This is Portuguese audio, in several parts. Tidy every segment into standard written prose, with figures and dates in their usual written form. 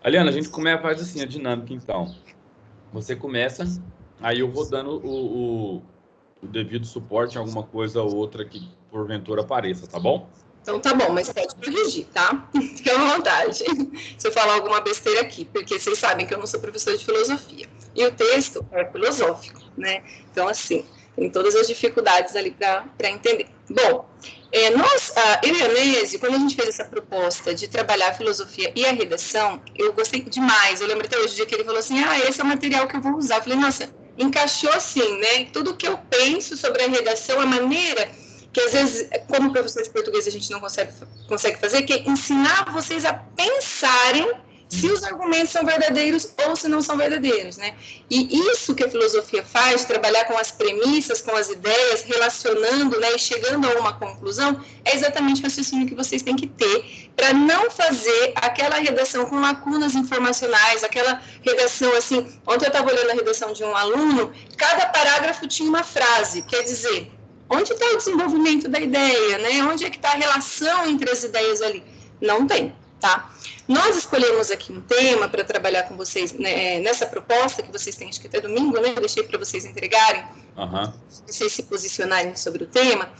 Aliana, a gente começa, faz assim, a dinâmica, então. Você começa, aí eu vou dando o devido suporte em alguma coisa ou outra que porventura apareça, tá bom? Então tá bom, mas pode corrigir, tá? Fique à vontade. Se eu falar alguma besteira aqui, porque vocês sabem que eu não sou professora de filosofia. E o texto é filosófico, né? Então, assim, tem todas as dificuldades ali para entender. Bom, eu e a Neise, quando a gente fez essa proposta de trabalhar a filosofia e a redação, eu gostei demais. Eu lembro até hoje do dia que ele falou assim: esse é o material que eu vou usar. Eu falei, nossa, encaixou assim, né? Tudo que eu penso sobre a redação, a maneira que às vezes, como professor de português, a gente não consegue fazer, que é ensinar vocês a pensarem se os argumentos são verdadeiros ou se não são verdadeiros, né? E isso que a filosofia faz, trabalhar com as premissas, com as ideias, relacionando, né, e chegando a uma conclusão, é exatamente o raciocínio que vocês têm que ter para não fazer aquela redação com lacunas informacionais, aquela redação assim. Ontem eu estava olhando a redação de um aluno, cada parágrafo tinha uma frase, quer dizer, onde está o desenvolvimento da ideia, né? Onde é que está a relação entre as ideias ali? Não tem, tá? Nós escolhemos aqui um tema para trabalhar com vocês, né, nessa proposta que vocês têm, acho que até domingo, né? Eu deixei para vocês entregarem, vocês se posicionarem sobre o tema.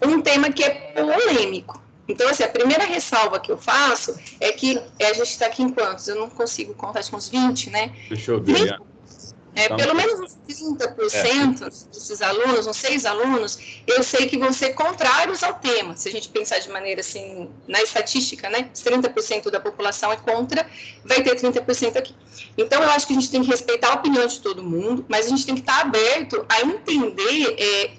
Um tema que é polêmico. Então, assim, a primeira ressalva que eu faço é que a gente está aqui em quantos? Eu não consigo contar, acho que uns 20, né? Deixa eu ver. Pelo menos uns 30% desses alunos, uns 6 alunos, eu sei que vão ser contrários ao tema. Se a gente pensar de maneira assim, na estatística, né? Se 30% da população é contra, vai ter 30% aqui. Então, eu acho que a gente tem que respeitar a opinião de todo mundo, mas a gente tem que estar aberto a entender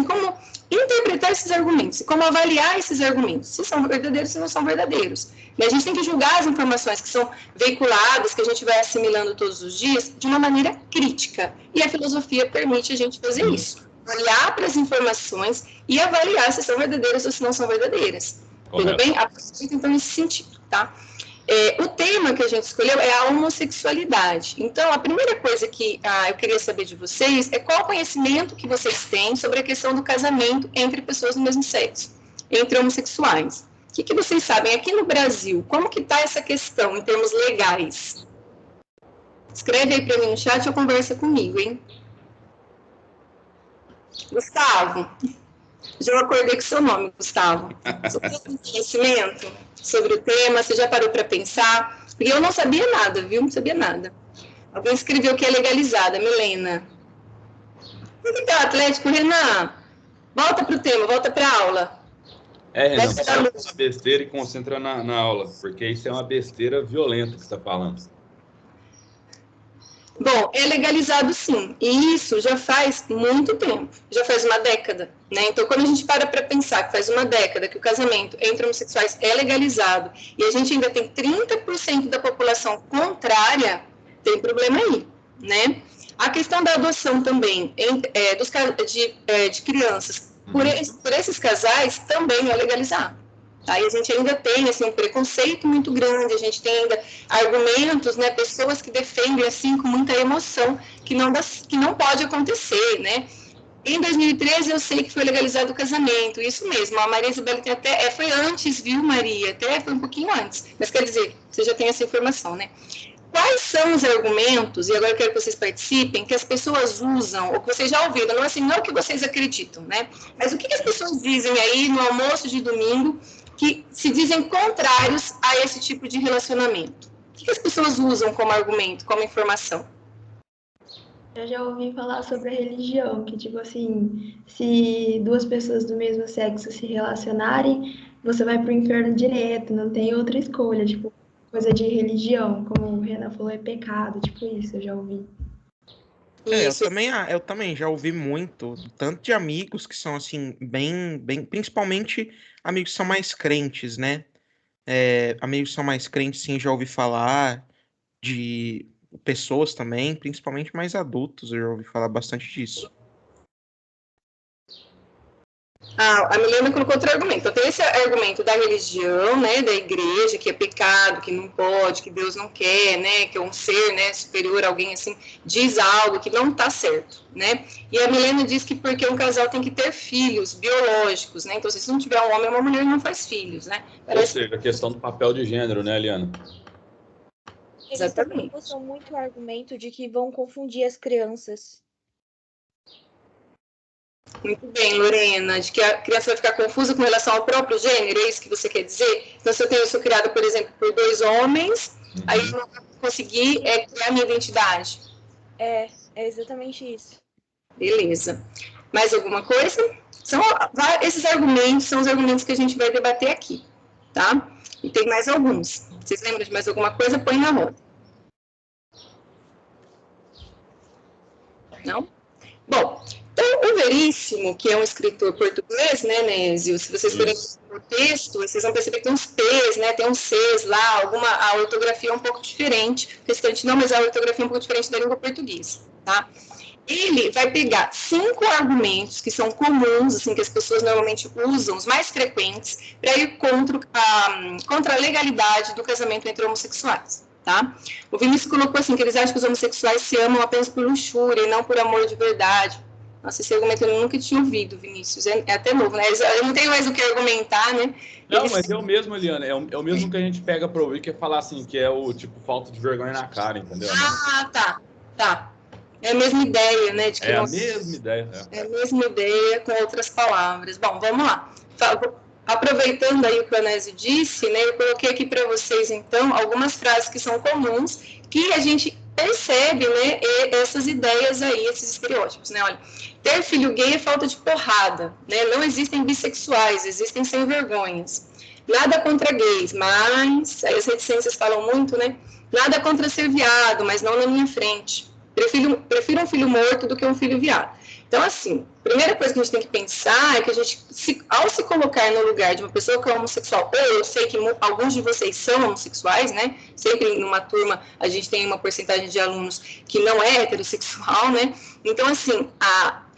como interpretar esses argumentos, como avaliar esses argumentos, se são verdadeiros, se não são verdadeiros. E a gente tem que julgar as informações que são veiculadas, que a gente vai assimilando todos os dias, de uma maneira crítica. E a filosofia permite a gente fazer isso. Olhar para as informações e avaliar se são verdadeiras ou se não são verdadeiras. Correto. Tudo bem? Aproveita, então, nesse sentido, tá? O tema que a gente escolheu é a homossexualidade. Então, a primeira coisa que eu queria saber de vocês é qual o conhecimento que vocês têm sobre a questão do casamento entre pessoas do mesmo sexo, entre homossexuais. O que vocês sabem aqui no Brasil? Como que está essa questão em termos legais? Escreve aí para mim no chat ou conversa comigo, hein? Gustavo, já acordei com o seu nome, Gustavo. Você tem algum conhecimento sobre o tema? Você já parou para pensar? Porque eu não sabia nada, viu? Não sabia nada. Alguém escreveu que é legalizada, Milena. O que é o Atlético, Renan? Volta para o tema, volta para a aula. Renan, para essa besteira e concentra na aula, porque isso é uma besteira violenta que você está falando. Bom, é legalizado sim, e isso já faz muito tempo, já faz uma década, né? Então, quando a gente para pensar que faz uma década que o casamento entre homossexuais é legalizado e a gente ainda tem 30% da população contrária, tem problema aí, né? A questão da adoção também, de crianças por esses casais também é legalizado. Tá? E a gente ainda tem assim, um preconceito muito grande, a gente tem ainda argumentos, né, pessoas que defendem assim, com muita emoção que não pode acontecer. Né? Em 2013, eu sei que foi legalizado o casamento, isso mesmo. A Maria Isabel tem até. Foi antes, viu, Maria? Até foi um pouquinho antes. Mas quer dizer, você já tem essa informação, né? Quais são os argumentos, e agora eu quero que vocês participem, que as pessoas usam, ou que vocês já ouviram, não assim, não o que vocês acreditam, né? Mas o que as pessoas dizem aí no almoço de domingo que se dizem contrários a esse tipo de relacionamento? O que as pessoas usam como argumento, como informação? Eu já ouvi falar sobre a religião, que tipo assim, se duas pessoas do mesmo sexo se relacionarem, você vai pro inferno direto, não tem outra escolha, tipo, coisa de religião, como o Renan falou, é pecado, tipo isso, eu já ouvi. Eu também já ouvi muito, tanto de amigos que são assim, bem, principalmente amigos que são mais crentes, né? Amigos que são mais crentes, sim, já ouvi falar de pessoas também, principalmente mais adultos, eu já ouvi falar bastante disso. A Milena colocou outro argumento. Então, tem esse argumento da religião, né, da igreja, que é pecado, que não pode, que Deus não quer, né, que é um ser, né, superior, alguém assim, diz algo que não está certo, né? E a Milena diz que porque um casal tem que ter filhos biológicos, né? Então, se não tiver um homem ou uma mulher, não faz filhos, né? Ou seja, a questão do papel de gênero, né, Eliana? Exatamente. Eles usam muito o argumento de que vão confundir as crianças. Muito bem, Lorena, de que a criança vai ficar confusa com relação ao próprio gênero, é isso que você quer dizer? Então, se eu sou criada, por exemplo, por 2 homens, aí eu não vou conseguir criar a minha identidade. É exatamente isso. Beleza. Mais alguma coisa? Esses argumentos são os argumentos que a gente vai debater aqui, tá? E tem mais alguns. Vocês lembram de mais alguma coisa? Põe na roda. Não? Bom, então, o Veríssimo, que é um escritor português, né, Nézio? Se vocês forem o texto, vocês vão perceber que tem uns P's, né, tem uns C's lá, a ortografia é um pouco diferente, o restante não, mas a ortografia é um pouco diferente da língua portuguesa, tá? Ele vai pegar 5 argumentos que são comuns, assim, que as pessoas normalmente usam, os mais frequentes, para ir contra a legalidade do casamento entre homossexuais, tá? O Vinícius colocou assim, que eles acham que os homossexuais se amam apenas por luxúria e não por amor de verdade. Nossa, esse argumento eu nunca tinha ouvido, Vinícius. É até novo, né? Eu não tenho mais o que argumentar, né? Não, mas é o mesmo, Eliana. É o mesmo que a gente pega para ouvir, que é falar assim, que é o tipo falta de vergonha na cara, entendeu? Ah, tá. É a mesma ideia, né? De que a mesma ideia. É a mesma ideia, com outras palavras. Bom, vamos lá. Aproveitando aí o que o Onésio disse, né? Eu coloquei aqui para vocês, então, algumas frases que são comuns, que a gente percebe, né, essas ideias aí, esses estereótipos, né? Olha, ter filho gay é falta de porrada, né? Não existem bissexuais, existem sem vergonhas. Nada contra gays, mas aí as reticências falam muito, né? Nada contra ser viado, mas não na minha frente. Prefiro um filho morto do que um filho viado. Então, assim, a primeira coisa que a gente tem que pensar é que a gente, ao se colocar no lugar de uma pessoa que é homossexual, ou eu sei que alguns de vocês são homossexuais, né? Sempre numa turma a gente tem uma porcentagem de alunos que não é heterossexual, né? Então, assim,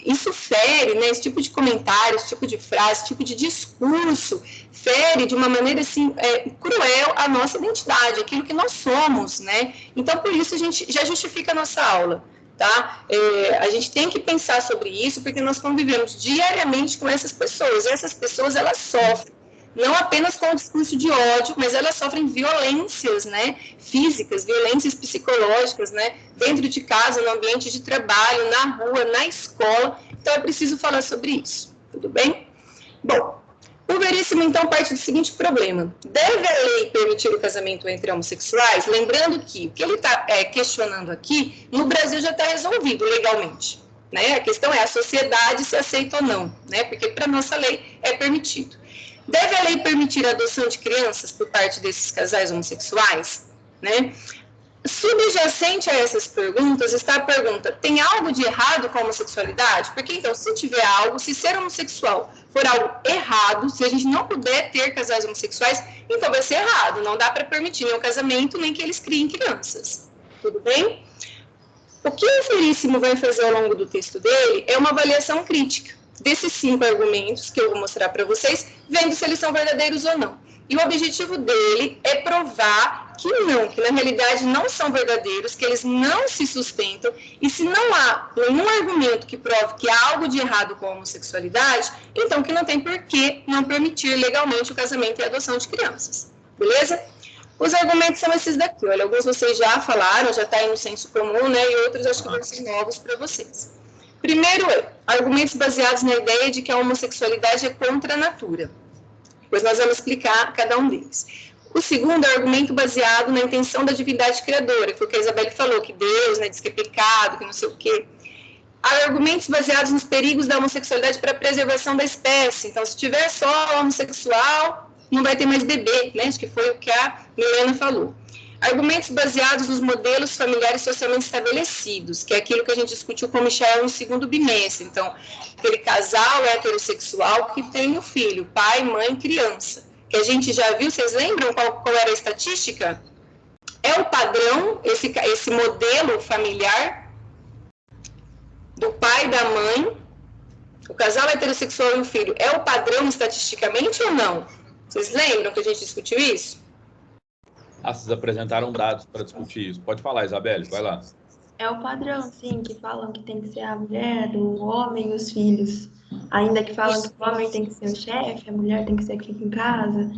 isso fere, né? Esse tipo de comentário, esse tipo de frase, esse tipo de discurso fere de uma maneira, assim, cruel a nossa identidade, aquilo que nós somos, né? Então, por isso, a gente já justifica a nossa aula. Tá? A gente tem que pensar sobre isso, porque nós convivemos diariamente com essas pessoas, e essas pessoas, elas sofrem, não apenas com o discurso de ódio, mas elas sofrem violências, né, físicas, violências psicológicas, né, dentro de casa, no ambiente de trabalho, na rua, na escola, então é preciso falar sobre isso, tudo bem? Bom, o Veríssimo, então, parte do seguinte problema. Deve a lei permitir o casamento entre homossexuais? Lembrando que o que ele está questionando aqui, no Brasil já está resolvido legalmente. Né? A questão é a sociedade se aceita ou não, né? Porque para a nossa lei é permitido. Deve a lei permitir a adoção de crianças por parte desses casais homossexuais? Né? Subjacente a essas perguntas está a pergunta, tem algo de errado com a homossexualidade? Porque, então, se tiver algo, se ser homossexual for algo errado, se a gente não puder ter casais homossexuais, então vai ser errado, não dá para permitir nem o casamento, nem que eles criem crianças. Tudo bem? O que o Veríssimo vai fazer ao longo do texto dele é uma avaliação crítica desses 5 argumentos que eu vou mostrar para vocês, vendo se eles são verdadeiros ou não. E o objetivo dele é provar que não, que na realidade não são verdadeiros, que eles não se sustentam, e se não há nenhum argumento que prove que há algo de errado com a homossexualidade, então que não tem por que não permitir legalmente o casamento e a adoção de crianças. Beleza? Os argumentos são esses daqui, olha, alguns vocês já falaram, já está aí no senso comum, né, e outros acho que vão ser novos para vocês. Primeiro argumentos baseados na ideia de que a homossexualidade é contra a natura. Pois nós vamos explicar cada um deles. O segundo é o argumento baseado na intenção da divindade criadora, que foi o que a Isabelle falou, que Deus, né, diz que é pecado, que não sei o quê. Há argumentos baseados nos perigos da homossexualidade para a preservação da espécie. Então, se tiver só homossexual, não vai ter mais bebê, né? Acho que foi o que a Milena falou. Argumentos baseados nos modelos familiares socialmente estabelecidos, que é aquilo que a gente discutiu com o Michel no segundo bimestre. Então, aquele casal heterossexual que tem o filho, pai, mãe, criança. Que a gente já viu, vocês lembram qual era a estatística? É o padrão, esse modelo familiar do pai e da mãe, o casal heterossexual e o filho, é o padrão estatisticamente ou não? Vocês lembram que a gente discutiu isso? Vocês apresentaram dados para discutir isso. Pode falar, Isabelle, vai lá. É o padrão, sim, que falam que tem que ser a mulher, o homem e os filhos. Ainda que falam que o homem tem que ser o chefe, a mulher tem que ser aqui em casa.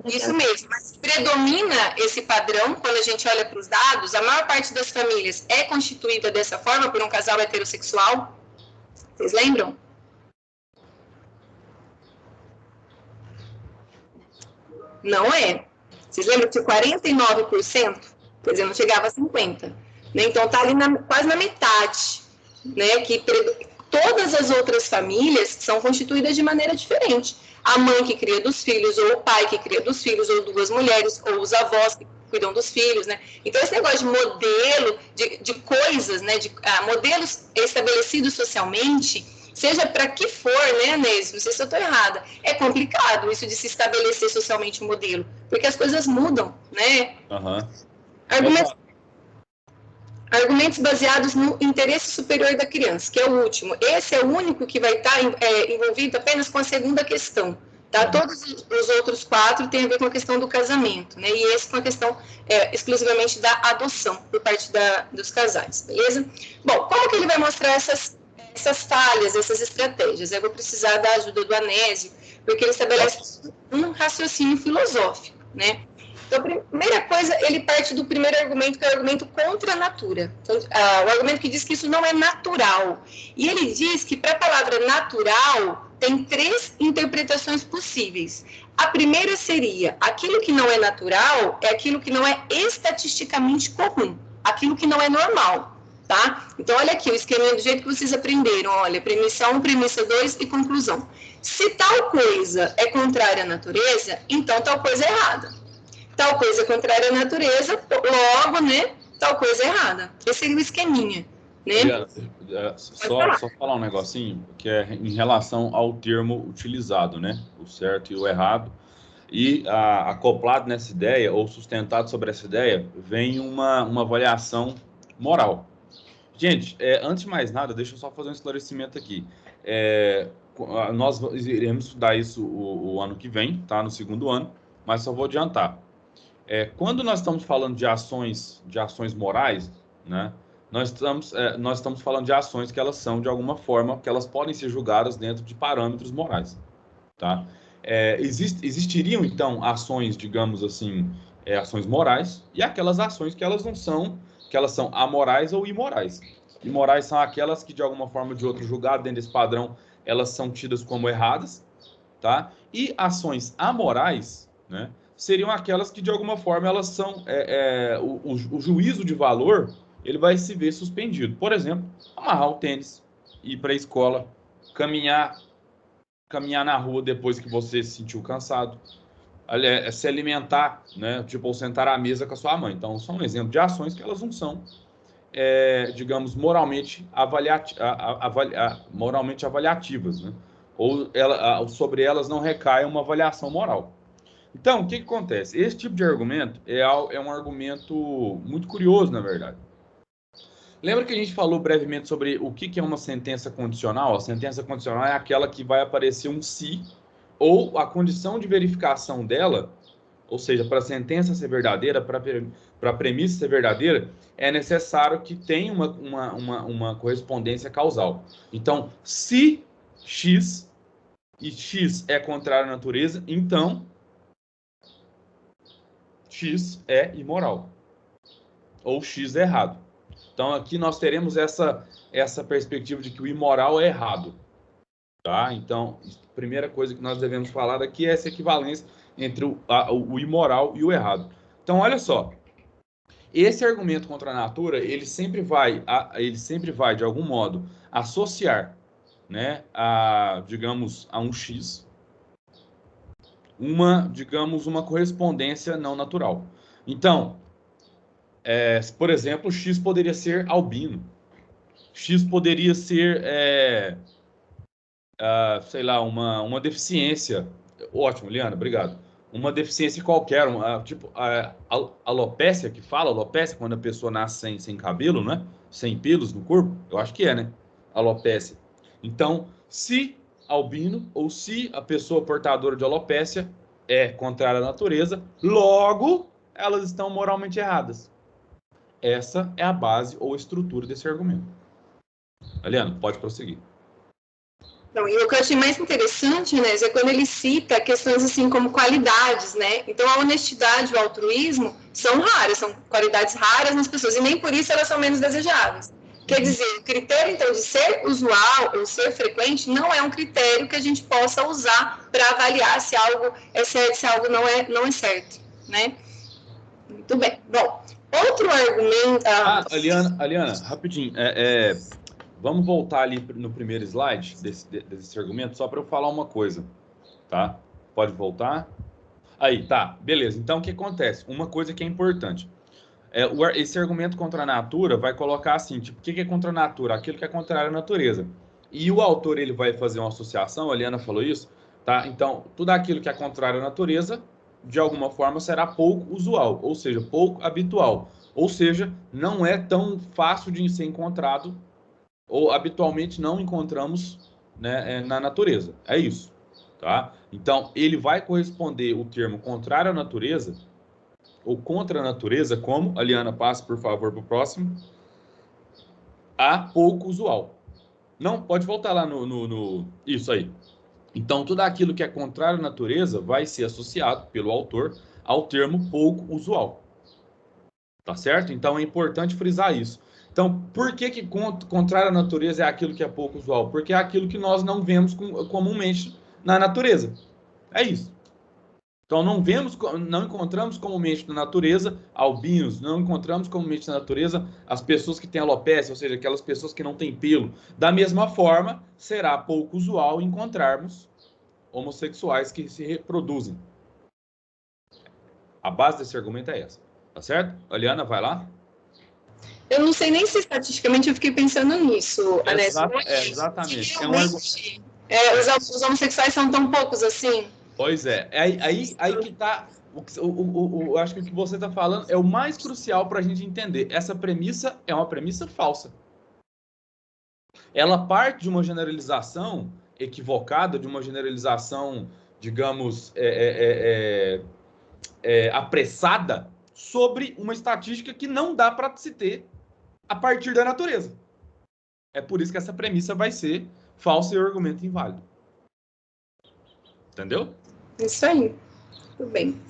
Isso mesmo, mas predomina esse padrão quando a gente olha para os dados. A maior parte das famílias é constituída dessa forma por um casal heterossexual. Vocês lembram? Não é. Vocês lembram que 49%, quer dizer, não chegava a 50%. Né? Então, está ali quase na metade. Né? Que todas as outras famílias são constituídas de maneira diferente. A mãe que cria dos filhos, ou o pai que cria dos filhos, ou duas mulheres, ou os avós que cuidam dos filhos, né? Então, esse negócio de modelo, de coisas, né? Modelos estabelecidos socialmente, seja para que for, né, Anésio? Não sei se eu estou errada. É complicado isso de se estabelecer socialmente um modelo, porque as coisas mudam, né? Argumentos baseados no interesse superior da criança, que é o último. Esse é o único que vai estar envolvido apenas com a segunda questão. Tá? Todos os outros 4 têm a ver com a questão do casamento, né? E esse com a questão exclusivamente da adoção por parte dos casais, beleza? Bom, como que ele vai mostrar essas falhas, essas estratégias? Eu vou precisar da ajuda do Anésio, porque ele estabelece um raciocínio filosófico, né? Então, a primeira coisa, ele parte do primeiro argumento, que é o argumento contra a natura. Então, o argumento que diz que isso não é natural. E ele diz que, para a palavra natural, tem 3 interpretações possíveis. A primeira seria, aquilo que não é natural é aquilo que não é estatisticamente comum, aquilo que não é normal, tá? Então, olha aqui o esquema do jeito que vocês aprenderam. Olha, premissa 1, premissa 2 e conclusão. Se tal coisa é contrária à natureza, então tal coisa é errada. Tal coisa contrária à natureza, logo, né, tal coisa errada. Esse seria o esqueminha, né? Só falar um negocinho, que é em relação ao termo utilizado, né? O certo e o errado. E acoplado nessa ideia, ou sustentado sobre essa ideia, vem uma avaliação moral. Gente, antes de mais nada, deixa eu só fazer um esclarecimento aqui. Nós iremos estudar isso o ano que vem, tá? No segundo ano, mas só vou adiantar. Quando nós estamos falando de ações morais, né, nós estamos falando de ações que elas são, de alguma forma, que elas podem ser julgadas dentro de parâmetros morais. Tá? Existiriam, então, ações, digamos assim, ações morais, e aquelas ações que elas não são, que elas são amorais ou imorais. Imorais são aquelas que, de alguma forma ou de outra, julgadas dentro desse padrão, elas são tidas como erradas, tá? E ações amorais, né, seriam aquelas que, de alguma forma, elas são... o juízo de valor, ele vai se ver suspendido. Por exemplo, amarrar o tênis, ir para a escola, caminhar na rua depois que você se sentiu cansado, se alimentar, né? Tipo, ou sentar à mesa com a sua mãe. Então, são um exemplo de ações que elas não são, digamos, moralmente avaliativas, né? Ou sobre elas não recai uma avaliação moral. Então, o que acontece? Esse tipo de argumento é um argumento muito curioso, na verdade. Lembra que a gente falou brevemente sobre o que é uma sentença condicional? A sentença condicional é aquela que vai aparecer um se, ou a condição de verificação dela, ou seja, para a sentença ser verdadeira, para a premissa ser verdadeira, é necessário que tenha uma correspondência causal. Então, se X e X é contrário à natureza, então X é imoral, ou X é errado. Então, aqui nós teremos essa perspectiva de que o imoral é errado. Tá? Então, a primeira coisa que nós devemos falar aqui é essa equivalência entre o imoral e o errado. Então, olha só. Esse argumento contra a natura, ele sempre vai, de algum modo, associar, né, digamos, a um X, uma correspondência não natural. Então, por exemplo, X poderia ser albino. X poderia ser, sei lá, uma deficiência. Ótimo, Liana, obrigado. Uma deficiência qualquer, tipo alopécia, que fala, alopécia, quando a pessoa nasce sem cabelo, né? Sem pelos no corpo, eu acho que né? Alopécia. Então, se albino ou se a pessoa portadora de alopécia é contrária à natureza, logo elas estão moralmente erradas. Essa é a base ou estrutura desse argumento. Eliana, pode prosseguir. Então, e o que eu achei mais interessante, né, é quando ele cita questões assim como qualidades, né? Então, a honestidade e o altruísmo são raras, são qualidades raras nas pessoas, e nem por isso elas são menos desejáveis. Quer dizer, o critério, então, de ser usual ou ser frequente não é um critério que a gente possa usar para avaliar se algo é certo, se algo não é certo, né? Muito bem. Bom, outro argumento... Eliana, rapidinho. Vamos voltar ali no primeiro slide desse argumento, só para eu falar uma coisa, tá? Pode voltar? Aí, tá, beleza. Então, o que acontece? Uma coisa que é importante. Esse argumento contra a natura vai colocar assim, tipo, o que é contra a natura? Aquilo que é contrário à natureza. E o autor, ele vai fazer uma associação, a Eliana falou isso, tá? Então, tudo aquilo que é contrário à natureza, de alguma forma, será pouco usual, ou seja, pouco habitual. Ou seja, não é tão fácil de ser encontrado ou habitualmente não encontramos, né, na natureza. É isso, tá? Então, ele vai corresponder o termo contrário à natureza ou contra a natureza, como, Aliana, passe, por favor, para o próximo, a pouco usual. Não, pode voltar lá Isso aí. Então, tudo aquilo que é contrário à natureza vai ser associado pelo autor ao termo pouco usual. Tá certo? Então, é importante frisar isso. Então, por que contrário à natureza é aquilo que é pouco usual? Porque é aquilo que nós não vemos comumente na natureza. É isso. Então, não encontramos comumente na natureza albinos, não encontramos comumente na natureza as pessoas que têm alopecia, ou seja, aquelas pessoas que não têm pelo. Da mesma forma, será pouco usual encontrarmos homossexuais que se reproduzem. A base desse argumento é essa. Tá certo? Eliana, vai lá. Eu não sei nem se estatisticamente eu fiquei pensando nisso, Anésio. Exatamente. Os homossexuais são tão poucos assim? Pois é. Aí que tá. Eu acho que o que você está falando é o mais crucial para a gente entender. Essa premissa é uma premissa falsa. Ela parte de uma generalização equivocada, de uma generalização, digamos, apressada sobre uma estatística que não dá para se ter a partir da natureza. É por isso que essa premissa vai ser falsa e o argumento inválido. Entendeu? Isso aí. Tudo bem.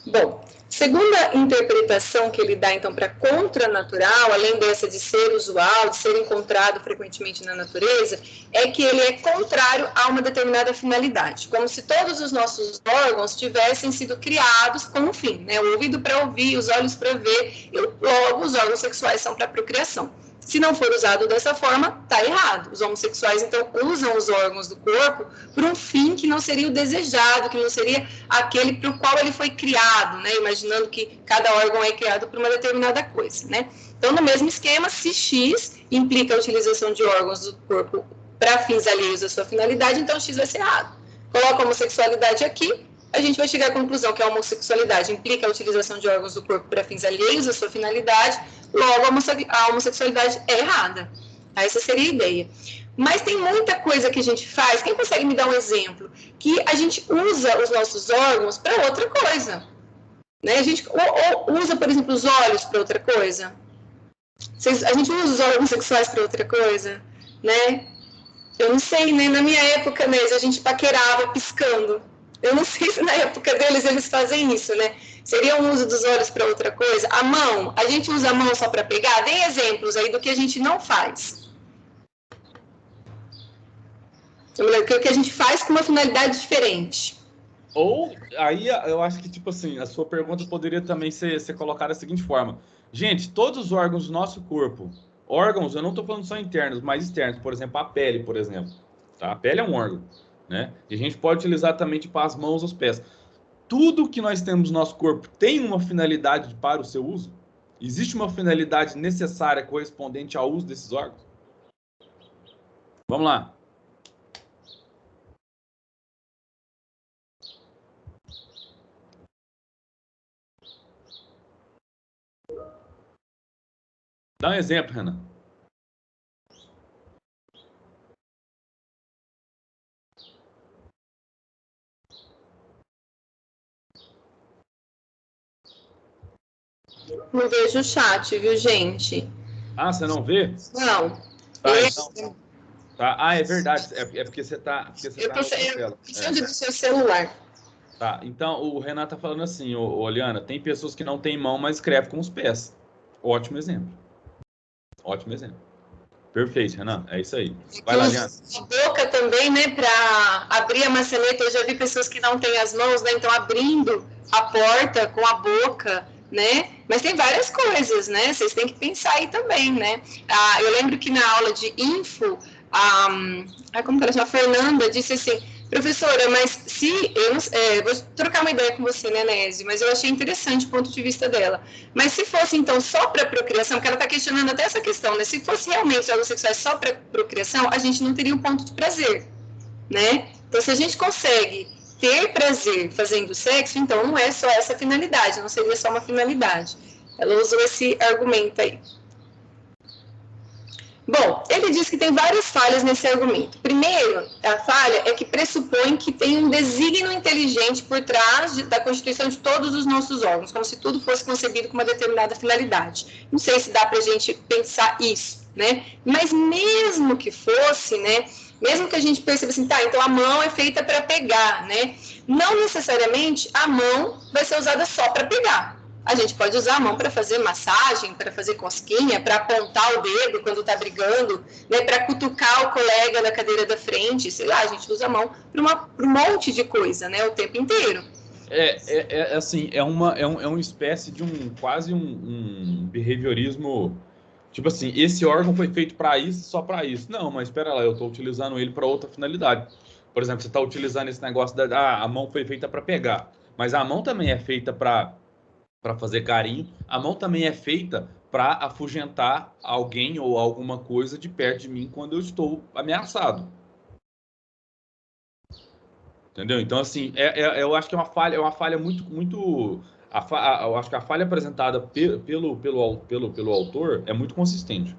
Bom, segunda interpretação que ele dá, então, para contranatural, além dessa de ser usual, de ser encontrado frequentemente na natureza, é que ele é contrário a uma determinada finalidade, como se todos os nossos órgãos tivessem sido criados com um fim, né? O ouvido para ouvir, os olhos para ver, e logo os órgãos sexuais são para procriação. Se não for usado dessa forma, está errado. Os homossexuais, então, usam os órgãos do corpo por um fim que não seria o desejado, que não seria aquele para o qual ele foi criado, né? Imaginando que cada órgão é criado por uma determinada coisa, né? Então, no mesmo esquema, se X implica a utilização de órgãos do corpo para fins alheios à sua finalidade, então X vai ser errado. Coloca a homossexualidade aqui, a gente vai chegar à conclusão que a homossexualidade implica a utilização de órgãos do corpo para fins alheios à sua finalidade, logo a homossexualidade é errada. Essa seria a ideia. Mas tem muita coisa que a gente faz, quem consegue me dar um exemplo? Que a gente usa os nossos órgãos para outra coisa. Né? A gente usa, por exemplo, os olhos para outra coisa. A gente usa os órgãos sexuais para outra coisa, né? Eu não sei, né? Na minha época, né, a gente paquerava piscando. Eu não sei se na época deles eles fazem isso, né? Seria um uso dos olhos para outra coisa? A mão, a gente usa a mão só para pegar? Dê exemplos aí do que a gente não faz. O que a gente faz com uma finalidade diferente. Ou, aí eu acho que, tipo assim, a sua pergunta poderia também ser colocada da seguinte forma. Gente, todos os órgãos do nosso corpo, órgãos, eu não estou falando só internos, mas externos, por exemplo, a pele, por exemplo. Tá? A pele é um órgão, né? E a gente pode utilizar também, tipo, as mãos, os pés. Tudo que nós temos no nosso corpo tem uma finalidade para o seu uso? Existe uma finalidade necessária correspondente ao uso desses órgãos? Vamos lá. Dá um exemplo, Renan. Não vejo o chat, viu, gente? Ah, você não vê? Não. Tá, Esse- então. Tá. Ah, é verdade. É porque você tá eu na outra pensei tela. onde do seu celular. Tá. Então, o Renan tá falando assim, ô, Liana, tem pessoas que não têm mão, mas escrevem com os pés. Ótimo exemplo. Ótimo exemplo. Perfeito, Renan. É isso aí. Vai lá, Liana. A boca também, né, para abrir a maçaneta. Eu já vi pessoas que não têm as mãos, né, então abrindo a porta com a boca, né? Mas tem várias coisas, né? Vocês têm que pensar aí também, né? Ah, eu lembro que na aula de info, como que ela chama? A Fernanda disse assim, professora, mas se eu não, vou trocar uma ideia com você, né, Nésio? Mas eu achei interessante o ponto de vista dela. Mas se fosse, então, só para procriação, porque ela está questionando até essa questão, né? Se fosse realmente órgãos sexuais só para procriação, a gente não teria um ponto de prazer, né? Então, se a gente consegue ter prazer fazendo sexo, então não é só essa finalidade, não seria só uma finalidade. Ela usou esse argumento aí. Bom, ele diz que tem várias falhas nesse argumento. Primeiro, a falha é que pressupõe que tem um desígnio inteligente por trás da constituição de todos os nossos órgãos, como se tudo fosse concebido com uma determinada finalidade. Não sei se dá para a gente pensar isso, né? Mas mesmo que fosse, né? Mesmo que a gente perceba assim, tá, então a mão é feita para pegar, né? Não necessariamente a mão vai ser usada só para pegar. A gente pode usar a mão para fazer massagem, para fazer cosquinha, para apontar o dedo quando está brigando, né, para cutucar o colega na cadeira da frente, sei lá, a gente usa a mão para um monte de coisa, né, o tempo inteiro. Assim, é uma espécie de quase um behaviorismo, tipo assim, esse órgão foi feito para isso, só para isso. Não, mas espera lá, eu estou utilizando ele para outra finalidade. Por exemplo, você está utilizando esse negócio a mão foi feita para pegar, mas a mão também é feita para fazer carinho. A mão também é feita para afugentar alguém ou alguma coisa de perto de mim quando eu estou ameaçado. Entendeu? Então, assim, eu acho que é uma falha muito. Eu acho que a falha apresentada pelo autor é muito consistente.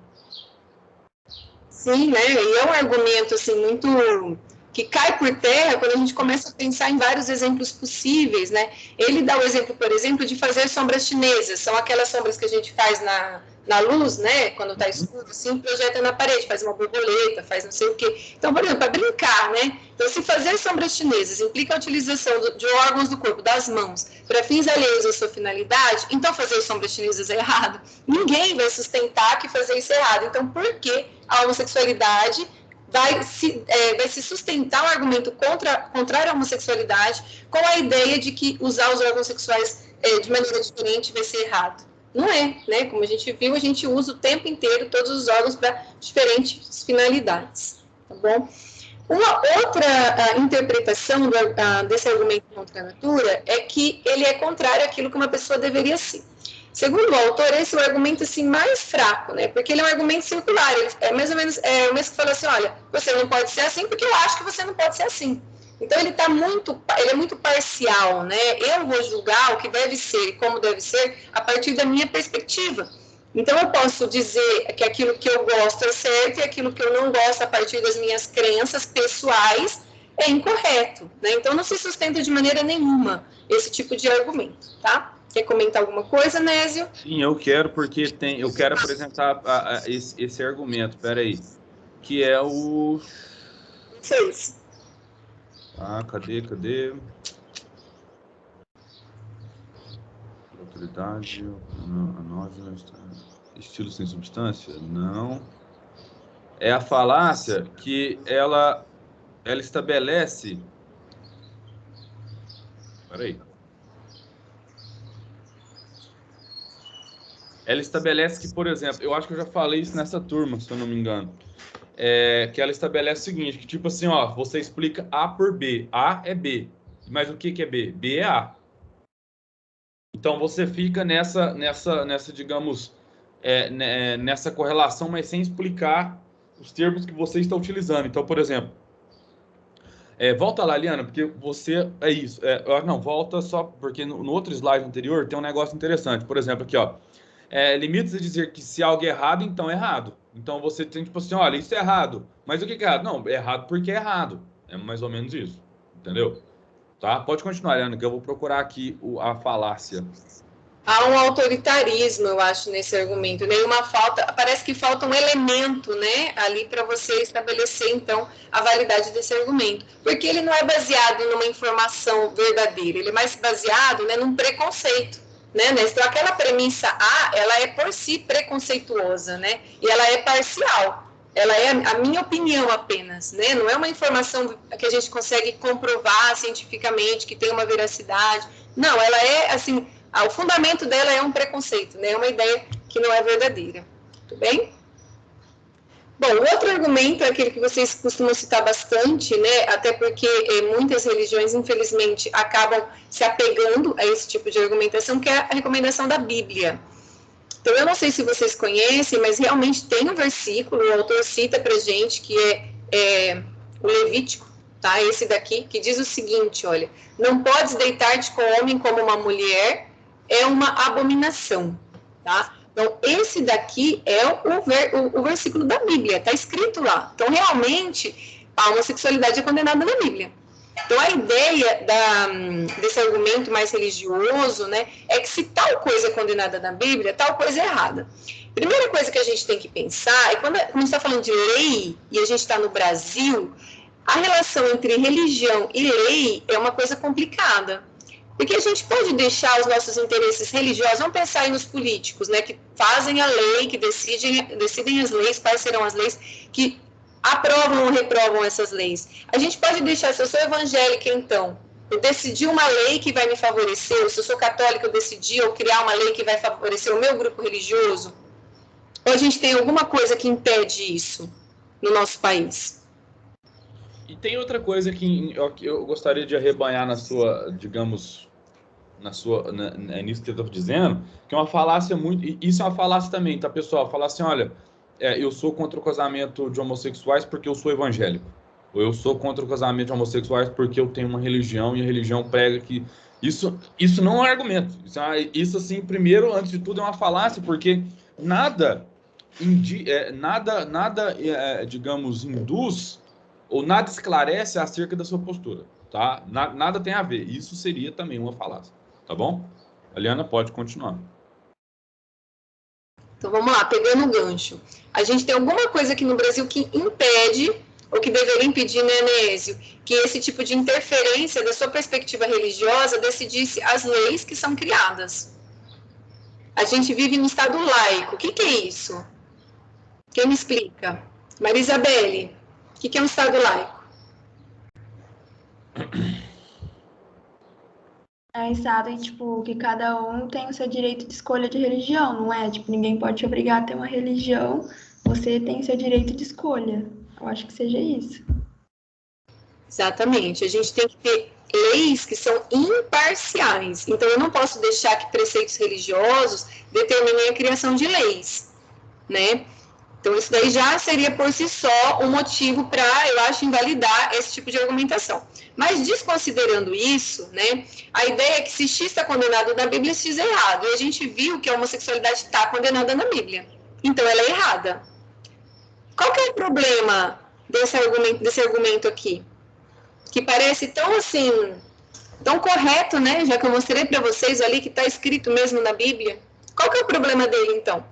Sim, né? E é um argumento assim muito que cai por terra quando a gente começa a pensar em vários exemplos possíveis, né? Ele dá o exemplo, por exemplo, de fazer sombras chinesas. São aquelas sombras que a gente faz na luz, né? Quando está escuro, assim, projeta na parede, faz uma borboleta, faz não sei o quê. Então, por exemplo, para brincar, né? Então, se fazer sombras chinesas implica a utilização de órgãos do corpo, das mãos, para fins alheios à sua finalidade, então fazer sombras chinesas é errado. Ninguém vai sustentar que fazer isso é errado. Então, por que a homossexualidade vai se sustentar um argumento contrário à homossexualidade com a ideia de que usar os órgãos sexuais de maneira diferente vai ser errado? Não é, né? Como a gente viu, a gente usa o tempo inteiro todos os órgãos para diferentes finalidades, tá bom? Uma outra interpretação desse argumento contra a natura é que ele é contrário àquilo que uma pessoa deveria ser. Segundo o autor, esse é o argumento assim, mais fraco, né? Porque ele é um argumento circular. Ele é mais ou menos o mesmo que fala assim: olha, você não pode ser assim porque eu acho que você não pode ser assim. Então ele é muito parcial, né? Eu vou julgar o que deve ser e como deve ser a partir da minha perspectiva. Então eu posso dizer que aquilo que eu gosto é certo e aquilo que eu não gosto a partir das minhas crenças pessoais é incorreto, né? Então não se sustenta de maneira nenhuma esse tipo de argumento, tá? Quer comentar alguma coisa, Nésio? Sim, eu quero, porque eu quero apresentar esse argumento, peraí, que é o... Vocês. Cadê? Autoridade, estilo sem substância? Não. É a falácia que ela estabelece... Peraí. Ela estabelece que, por exemplo, eu acho que eu já falei isso nessa turma, se eu não me engano, que ela estabelece o seguinte, que tipo assim, ó, você explica A por B, A é B, mas o que é B? B é A. Então você fica nessa digamos, nessa correlação, mas sem explicar os termos que você está utilizando. Então, por exemplo, volta lá, Liana, porque você é isso. Não, volta só, porque no outro slide anterior tem um negócio interessante. Por exemplo, aqui, ó. Limites a dizer que se algo é errado, então é errado. Então você tem tipo assim, olha, isso é errado. Mas o que é errado? Não, é errado porque é errado. É mais ou menos isso. Entendeu? Tá? Pode continuar, Leandro, que eu vou procurar aqui a falácia. Há um autoritarismo, eu acho, nesse argumento, né? Parece que falta um elemento, né, ali para você estabelecer, então, a validade desse argumento. Porque ele não é baseado numa informação verdadeira, ele é mais baseado, né, num preconceito, né? Então, aquela premissa A, ela é por si preconceituosa, né? E ela é parcial. Ela é a minha opinião apenas, né? Não é uma informação que a gente consegue comprovar cientificamente, que tem uma veracidade. Não, ela é, assim, o fundamento dela é um preconceito, né? É uma ideia que não é verdadeira. Tudo bem? Bom, o outro argumento é aquele que vocês costumam citar bastante, né? Até porque muitas religiões, infelizmente, acabam se apegando a esse tipo de argumentação, que é a recomendação da Bíblia. Então, eu não sei se vocês conhecem, mas realmente tem um versículo, o autor cita pra gente, que é o Levítico, tá? Esse daqui, que diz o seguinte, olha, não podes deitar-te com o homem como uma mulher, é uma abominação, tá? Então, esse daqui é o versículo da Bíblia, tá escrito lá. Então, realmente, a homossexualidade é condenada na Bíblia. Então, a ideia desse argumento mais religioso, né, é que se tal coisa é condenada na Bíblia, tal coisa é errada. Primeira coisa que a gente tem que pensar é quando a gente está falando de lei, e a gente está no Brasil, a relação entre religião e lei é uma coisa complicada. Porque a gente pode deixar os nossos interesses religiosos, vamos pensar aí nos políticos, né, que fazem a lei, que decidem as leis, quais serão as leis, que aprovam ou reprovam essas leis. A gente pode deixar, se eu sou evangélica, então, eu decidi uma lei que vai me favorecer, ou se eu sou católica, eu decidi ou criar uma lei que vai favorecer o meu grupo religioso, ou a gente tem alguma coisa que impede isso no nosso país? E tem outra coisa que eu gostaria de arrebanhar na sua, digamos, nisso que eu estou dizendo, que é uma falácia muito... Isso é uma falácia também, tá, pessoal? Falar assim, olha, eu sou contra o casamento de homossexuais porque eu sou evangélico. Ou eu sou contra o casamento de homossexuais porque eu tenho uma religião e a religião prega que... Isso não é argumento. Isso, assim, primeiro, antes de tudo, é uma falácia, porque digamos, induz ou nada esclarece acerca da sua postura, tá? Nada tem a ver. Isso seria também uma falácia, tá bom? Eliana, pode continuar. Então, vamos lá, pegando o gancho. A gente tem alguma coisa aqui no Brasil que impede, ou que deveria impedir, né, Enésio, que esse tipo de interferência da sua perspectiva religiosa decidisse as leis que são criadas. A gente vive no Estado laico. O que é isso? Quem me explica? Maria Isabelle, o que é um Estado laico? É um estado em, tipo, que cada um tem o seu direito de escolha de religião, não é? Tipo, ninguém pode te obrigar a ter uma religião, você tem o seu direito de escolha. Eu acho que seja isso. Exatamente. A gente tem que ter leis que são imparciais. Então, eu não posso deixar que preceitos religiosos determinem a criação de leis, né? Então, isso daí já seria por si só um motivo para, eu acho, invalidar esse tipo de argumentação. Mas, desconsiderando isso, né, a ideia é que se X está condenado na Bíblia, X é errado. E a gente viu que a homossexualidade está condenada na Bíblia. Então, ela é errada. Qual que é o problema desse argumento aqui? Que parece tão, assim, tão correto, né? Já que eu mostrei para vocês ali que está escrito mesmo na Bíblia. Qual que é o problema dele, então?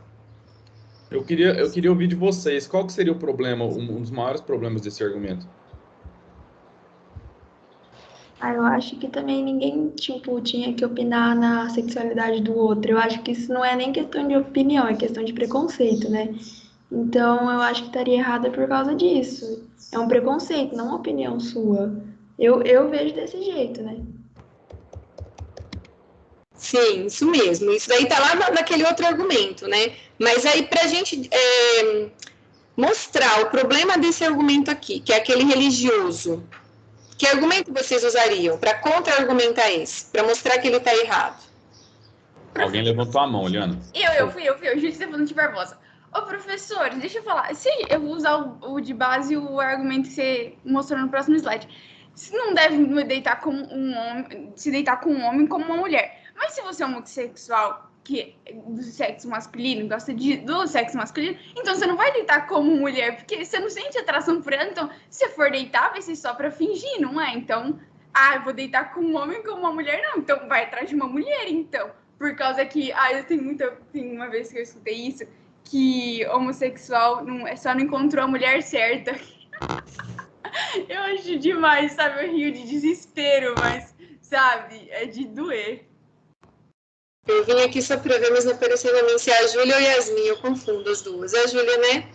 Eu queria ouvir de vocês. Qual que seria o problema, um dos maiores problemas desse argumento? Eu acho que também ninguém, tipo, tinha que opinar na sexualidade do outro. Eu acho que isso não é nem questão de opinião, é questão de preconceito, né? Então, eu acho que estaria errada por causa disso. É um preconceito, não uma opinião sua. Eu vejo desse jeito, né? Sim, isso mesmo. Isso daí tá lá naquele outro argumento, né? Mas aí, pra gente mostrar o problema desse argumento aqui, que é aquele religioso, que argumento vocês usariam para contra-argumentar esse? Para mostrar que ele tá errado? Alguém levantou a mão, Eliana. Eu fui, Júlia Stefano de Barbosa. Ô, professor, deixa eu falar. Eu vou usar o de base, o argumento que você mostrou no próximo slide. Você não deve deitar com um homem, se deitar com um homem como uma mulher. Mas se você é homossexual, que é do sexo masculino, gosta do sexo masculino, então você não vai deitar como mulher, porque você não sente atração por ela. Então, se você for deitar, vai ser só pra fingir, não é? Então, eu vou deitar com um homem como uma mulher, não. Então, vai atrás de uma mulher, então. por causa que, tem uma vez que eu escutei isso, que homossexual só não encontrou a mulher certa. Eu acho demais, sabe? Eu rio de desespero, mas, sabe, é de doer. Eu vim aqui só para ver, mas não apareceu na mim se é a Júlia ou Yasmin, eu confundo as duas. É a Júlia, né?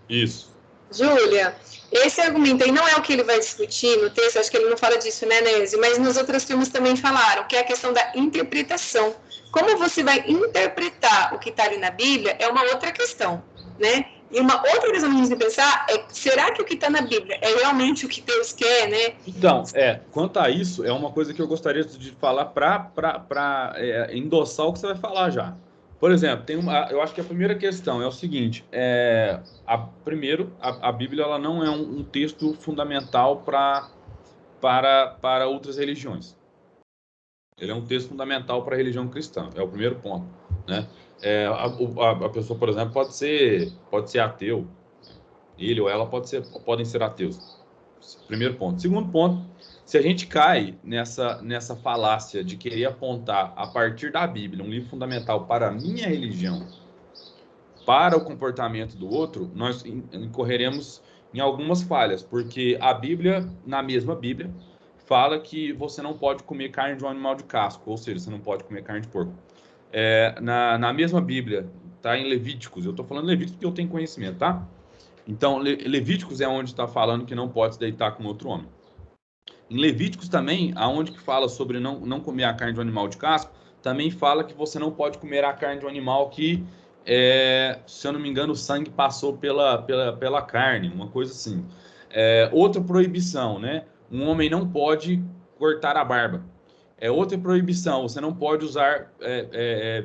Isso. Júlia, esse argumento aí não é o que ele vai discutir no texto, acho que ele não fala disso, né, Nézio? Mas nas outras turmas também falaram, que é a questão da interpretação. Como você vai interpretar o que está ali na Bíblia é uma outra questão, né? E uma outra questão que a gente tem que pensar é, será que o que está na Bíblia é realmente o que Deus quer, né? Então, quanto a isso, é uma coisa que eu gostaria de falar para endossar o que você vai falar já. Por exemplo, eu acho que a primeira questão é o seguinte, primeiro, a Bíblia ela não é um texto fundamental para outras religiões. Ele é um texto fundamental para a religião cristã, é o primeiro ponto, né? A pessoa, por exemplo, pode ser ateu, ele ou ela podem ser ateus. Primeiro ponto. Segundo ponto, se a gente cai nessa falácia de querer apontar a partir da Bíblia um livro fundamental para a minha religião, para o comportamento do outro, nós incorreremos em algumas falhas, porque a Bíblia, na mesma Bíblia, fala que você não pode comer carne de um animal de casco, ou seja, você não pode comer carne de porco. Na mesma Bíblia, tá em Levíticos, eu estou falando Levíticos porque eu tenho conhecimento, tá? Então, Levíticos é onde está falando que não pode se deitar com outro homem. Em Levíticos também, aonde que fala sobre não comer a carne de um animal de casco, também fala que você não pode comer a carne de um animal que, se eu não me engano, o sangue passou pela carne, uma coisa assim. Outra proibição, né? Um homem não pode cortar a barba. Outra proibição, você não pode usar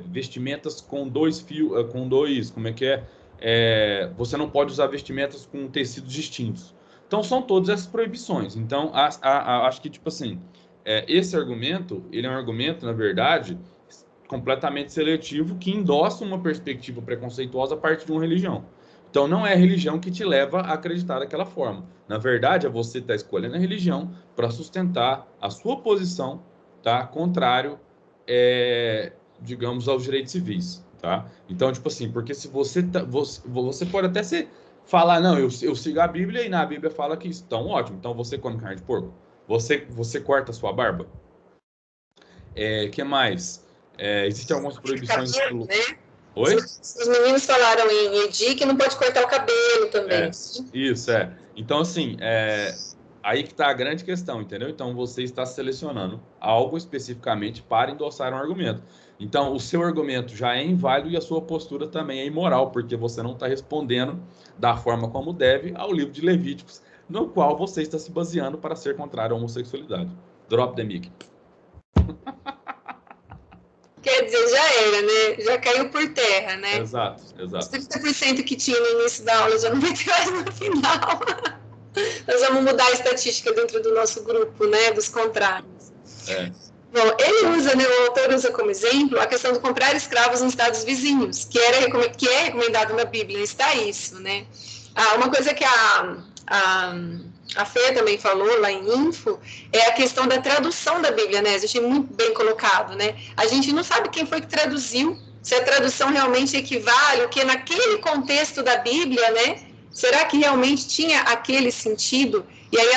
vestimentas com dois fios, como é que é? Você não pode usar vestimentas com tecidos distintos. Então, são todas essas proibições. Então, acho que, tipo assim, esse argumento, ele é um argumento, na verdade, completamente seletivo, que endossa uma perspectiva preconceituosa a partir de uma religião. Então, não é a religião que te leva a acreditar daquela forma. Na verdade, é você estar escolhendo a religião para sustentar a sua posição, tá? Contrário, digamos, aos direitos civis, tá? Então, tipo assim, porque se você pode até falar, não, eu sigo a Bíblia e na Bíblia fala que isso, então ótimo, então você come carne de porco, você corta a sua barba, que mais? Existem algumas proibições... Cabelo, né? Oi? Os meninos falaram em Edi que não pode cortar o cabelo também. Isso, Então, assim, aí que está a grande questão, entendeu? Então, você está selecionando algo especificamente para endossar um argumento. Então, o seu argumento já é inválido e a sua postura também é imoral, porque você não está respondendo da forma como deve ao livro de Levíticos, no qual você está se baseando para ser contrário à homossexualidade. Drop the mic. Quer dizer, já era, né? Já caiu por terra, né? Exato. Os 30% que tinha no início da aula já não vai ter mais no final. Nós vamos mudar a estatística dentro do nosso grupo, né? Dos contrários. Bom, ele usa, né, o autor usa como exemplo a questão de comprar escravos nos estados vizinhos, que é recomendado na Bíblia, está isso, né? Uma coisa que a Fê também falou lá em Info, é a questão da tradução da Bíblia, né? Eu achei muito bem colocado, né? A gente não sabe quem foi que traduziu, se a tradução realmente equivale, o que naquele contexto da Bíblia, né? Será que realmente tinha aquele sentido? E aí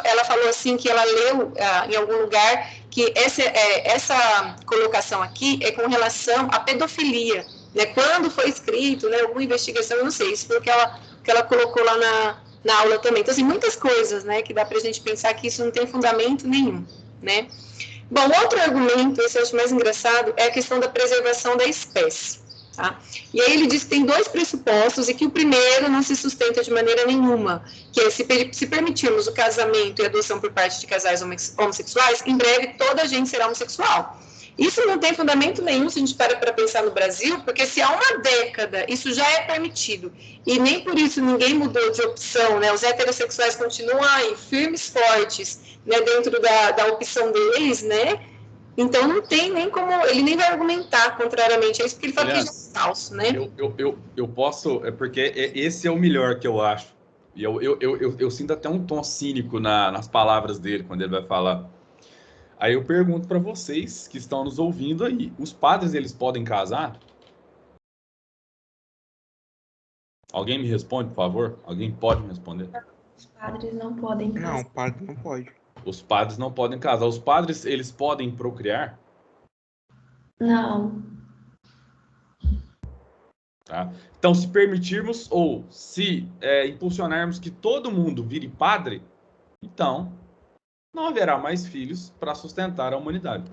ela falou assim que ela leu em algum lugar que essa colocação aqui é com relação à pedofilia, né? Quando foi escrito, né? Alguma investigação, eu não sei, isso foi o que ela colocou lá na aula também. Então, assim, muitas coisas, né, que dá para a gente pensar que isso não tem fundamento nenhum, né? Bom, outro argumento, esse eu acho mais engraçado, é a questão da preservação da espécie, tá? E aí ele diz que tem dois pressupostos e que o primeiro não se sustenta de maneira nenhuma, que é se permitirmos o casamento e a adoção por parte de casais homossexuais, em breve toda a gente será homossexual. Isso não tem fundamento nenhum se a gente para pensar no Brasil, porque se há uma década isso já é permitido, e nem por isso ninguém mudou de opção, né? Os heterossexuais continuam aí, firmes, fortes, né? Dentro da opção deles, né? Então não tem nem como, ele nem vai argumentar contrariamente a isso, porque ele fala que já é falso, né? Eu posso, porque esse é o melhor que eu acho, e eu sinto até um tom cínico nas palavras dele, quando ele vai falar. Aí eu pergunto para vocês que estão nos ouvindo aí, os padres, eles podem casar? Alguém me responde, por favor? Alguém pode me responder? Os padres não podem Não, casar. o padre não pode. Os padres não podem casar. Os padres, eles podem procriar? Não. Tá? Então, se permitirmos ou se impulsionarmos que todo mundo vire padre, então não haverá mais filhos para sustentar a humanidade.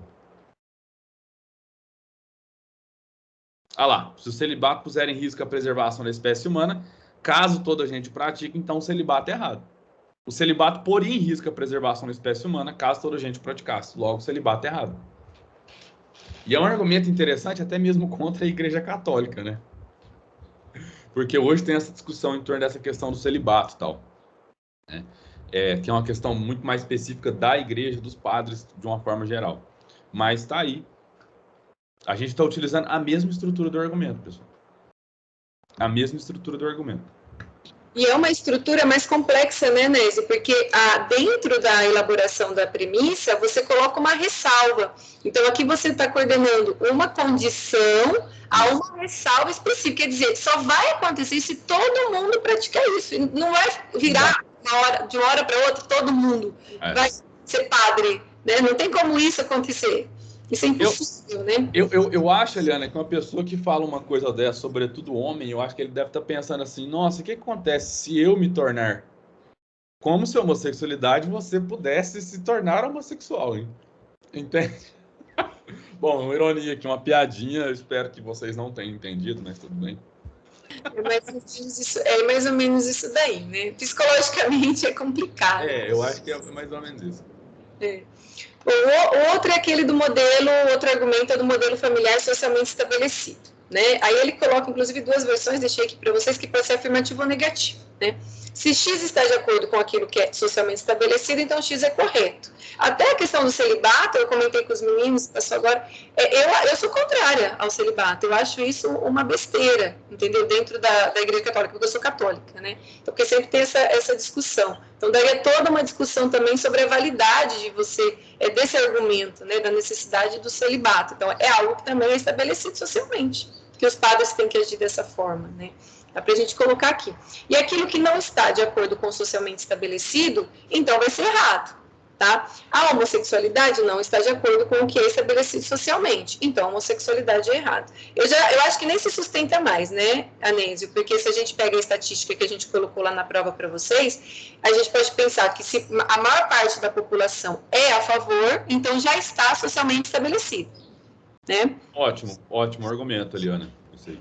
Ah lá, se o celibato puser em risco a preservação da espécie humana, caso toda a gente pratique, então o celibato é errado. O celibato poria em risco a preservação da espécie humana, caso toda a gente praticasse. Logo, o celibato é errado. E é um argumento interessante até mesmo contra a Igreja Católica, né? Porque hoje tem essa discussão em torno dessa questão do celibato e tal, né? Que é uma questão muito mais específica da igreja, dos padres, de uma forma geral. Mas está aí. A gente está utilizando a mesma estrutura do argumento, pessoal. A mesma estrutura do argumento. E é uma estrutura mais complexa, né, Nézio? Porque dentro da elaboração da premissa, você coloca uma ressalva. Então, aqui você está coordenando uma condição a uma ressalva específica. Quer dizer, só vai acontecer se todo mundo praticar isso. Não vai virar de uma hora para outra, todo mundo vai ser padre, né? Não tem como isso acontecer. Isso é impossível, né? Eu acho, Eliana, que uma pessoa que fala uma coisa dessa, sobretudo homem, eu acho que ele deve estar pensando assim, nossa, o que acontece se eu me tornar como se a homossexualidade você pudesse se tornar homossexual, hein? Entende? Bom, uma ironia aqui, uma piadinha, eu espero que vocês não tenham entendido, mas tudo bem. É mais ou menos isso daí, né? Psicologicamente é complicado. Eu acho que é mais ou menos isso. O outro é aquele do modelo, outro argumento é do modelo familiar socialmente estabelecido, né? Aí ele coloca, inclusive, duas versões, deixei aqui para vocês, que pode ser afirmativo ou negativo, né? Se X está de acordo com aquilo que é socialmente estabelecido, então X é correto. Até a questão do celibato, eu comentei com os meninos, passou agora, eu sou contrária ao celibato, eu acho isso uma besteira, entendeu? Dentro da Igreja Católica, porque eu sou católica, né? Então, porque sempre tem essa discussão. Então, daria toda uma discussão também sobre a validade de você, desse argumento, né? Da necessidade do celibato. Então, é algo que também é estabelecido socialmente, que os padres têm que agir dessa forma, né? Dá para a gente colocar aqui. E aquilo que não está de acordo com o socialmente estabelecido, então vai ser errado, tá? A homossexualidade não está de acordo com o que é estabelecido socialmente, então a homossexualidade é errado. Eu acho que nem se sustenta mais, né, Anésio? Porque se a gente pega a estatística que a gente colocou lá na prova para vocês, a gente pode pensar que se a maior parte da população é a favor, então já está socialmente estabelecido, né? Ótimo argumento, Eliana. Isso aí.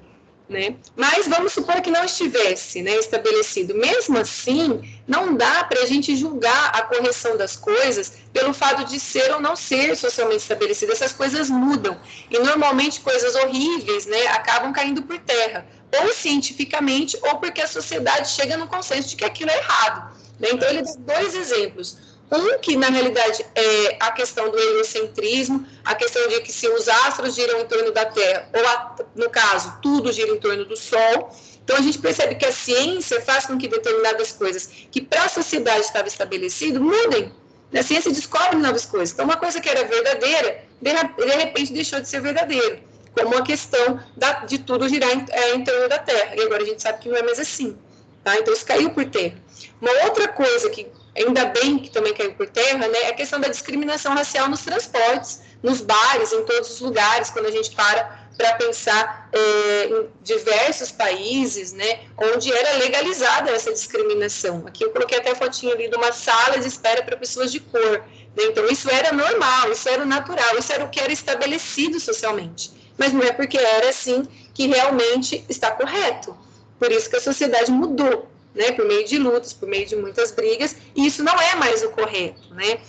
Né? Mas vamos supor que não estivesse, né, estabelecido. Mesmo assim, não dá para a gente julgar a correção das coisas pelo fato de ser ou não ser socialmente estabelecido. Essas coisas mudam. E normalmente coisas horríveis, né, acabam caindo por terra. Ou cientificamente, ou porque a sociedade chega no consenso de que aquilo é errado. Né? Então, ele dá dois exemplos. Um que, na realidade, é a questão do heliocentrismo, a questão de que se os astros giram em torno da Terra, ou, no caso, tudo gira em torno do Sol. Então, a gente percebe que a ciência faz com que determinadas coisas que para a sociedade estava estabelecido mudem. A ciência descobre novas coisas. Então, uma coisa que era verdadeira, de repente deixou de ser verdadeira, como a questão de tudo girar em torno da Terra. E agora a gente sabe que não é mais assim. Tá? Então, isso caiu por terra. Uma outra coisa que ainda bem que também caiu por terra, né, é a questão da discriminação racial nos transportes, nos bares, em todos os lugares, quando a gente para pensar em diversos países, né, onde era legalizada essa discriminação. Aqui eu coloquei até a fotinha ali de uma sala de espera para pessoas de cor. Né, então, isso era normal, isso era natural, isso era o que era estabelecido socialmente. Mas não é porque era assim que realmente está correto. Por isso que a sociedade mudou. Né, por meio de lutas, por meio de muitas brigas, e isso não é mais o correto, né?